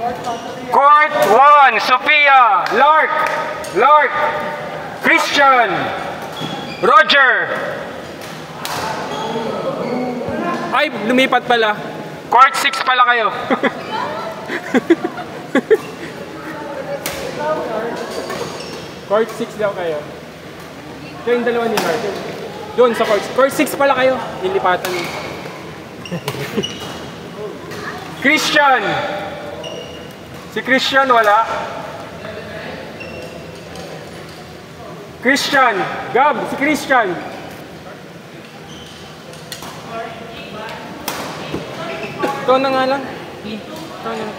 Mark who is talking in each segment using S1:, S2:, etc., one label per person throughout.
S1: Court 1, Sophia, Lark, Christian, Roger.
S2: Ay, lumipat pala.
S1: Court 6 pala kayo.
S2: Court 6 daw kayo. Kayong dalawa ni Lark. Doon sa court. Court 6 pala kayo. Ilipatan niyo.
S1: Christian. Si Christian wala. Christian. Gab, si Christian.
S2: Ito na nga lang. Ito na lang.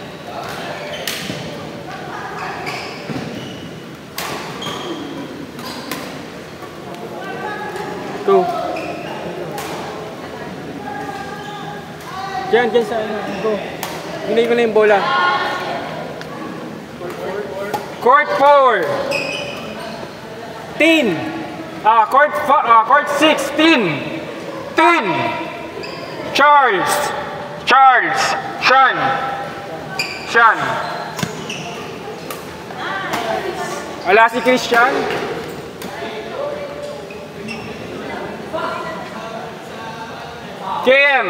S2: Ito. Diyan sa ano. Ito. Hinay ko na yung bola.
S1: Court 4. Tin. Court 6. Tin. Charles. Sean. Wala si Christian. KM.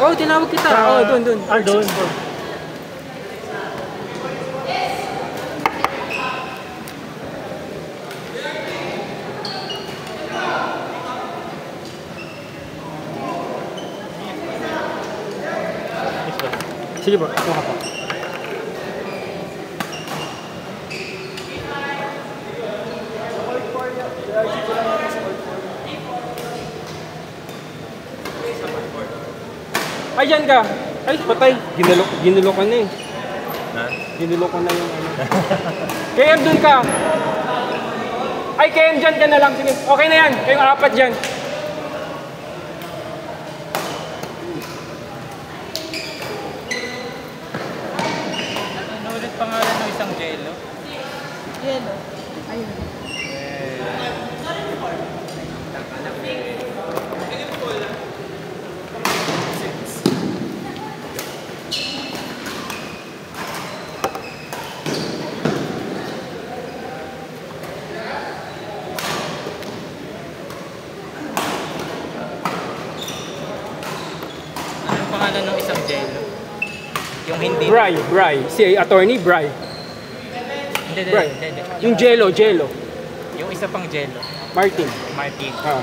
S2: Oh, tinawag kita. Oh, doon.
S3: Doon.
S2: Sige po, kuha pa. Ay, dyan ka. Ay, patay. Ginulok ka na eh.
S3: Ha?
S2: Ginulok ka na yung ano. KM, dun ka. Ay, KM, dyan ka na lang. Sige, okay na yan. Kayong apat dyan.
S4: Ano ulit pangalan ng isang Jello?
S5: Yellow. Ayun.
S4: Anong pangalan ng isang Jello? Yung hindi...
S2: Bry. Si attorney, Bry.
S4: Hindi.
S2: Yung Jello.
S4: Yung isa pang Jello.
S2: Martin.
S4: Martin.
S2: Ah.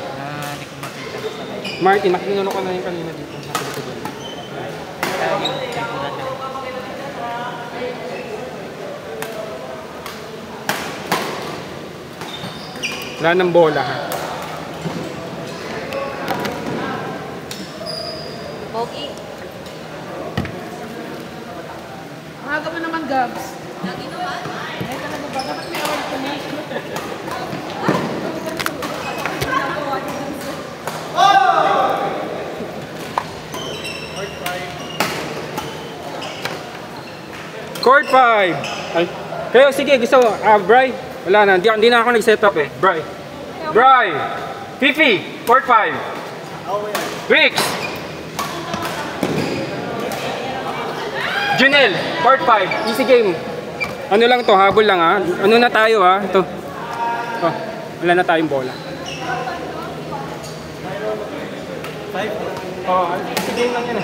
S4: Hindi ko makita na sa live.
S2: Martin, makinunok ka na yung kanina dito. Nakita ko dyan.
S4: Yung figura na.
S2: Wala ng bola ha.
S5: Pogi. Maaga mo naman, Gabs. Lagi naman? Ay, talaga ba? Dapat may award ko na.
S2: Court 5. Ay, kayo, sige, gusto mo. Bry. Wala na, hindi na ako nag-set up eh. Bry. Fifi, Court 5. Rix. Junel, Court 5. Easy game. Ano lang to, habol lang ha. Ano na tayo ha. Ito. Oh, wala na tayong bola. 5? Oh, easy game lang yan.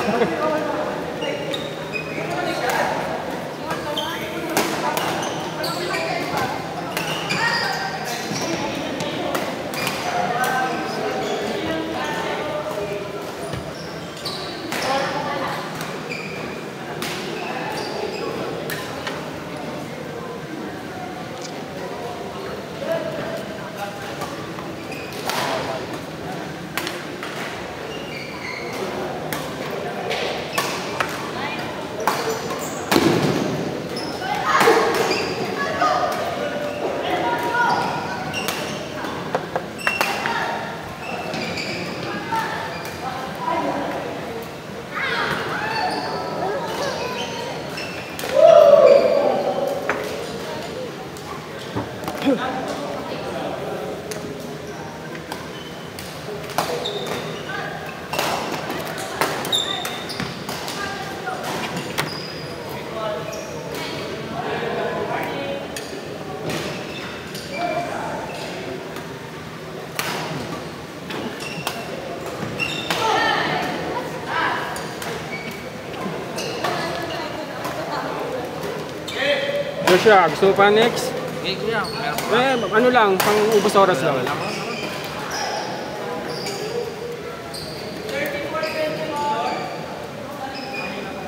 S2: Joshua, gusto mo pa next?
S4: Okay, kuya. Meron pa.
S2: Ano lang, pang ubos oras lang.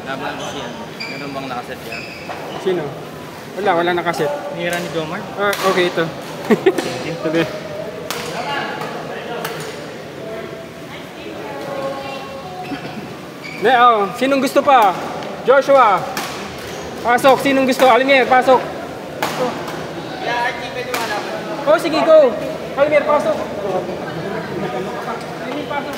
S4: Laban ko siya. Meron bang nakaset yan?
S2: Sino? Wala nakaset.
S4: Nira ni Jomar?
S2: Okay, ito. Sabi. Sinong gusto pa? Joshua. Pasok. Sinong gusto? Alimier, pasok. Oh, sige, go. Alimier, pasok. Alimier, pasok.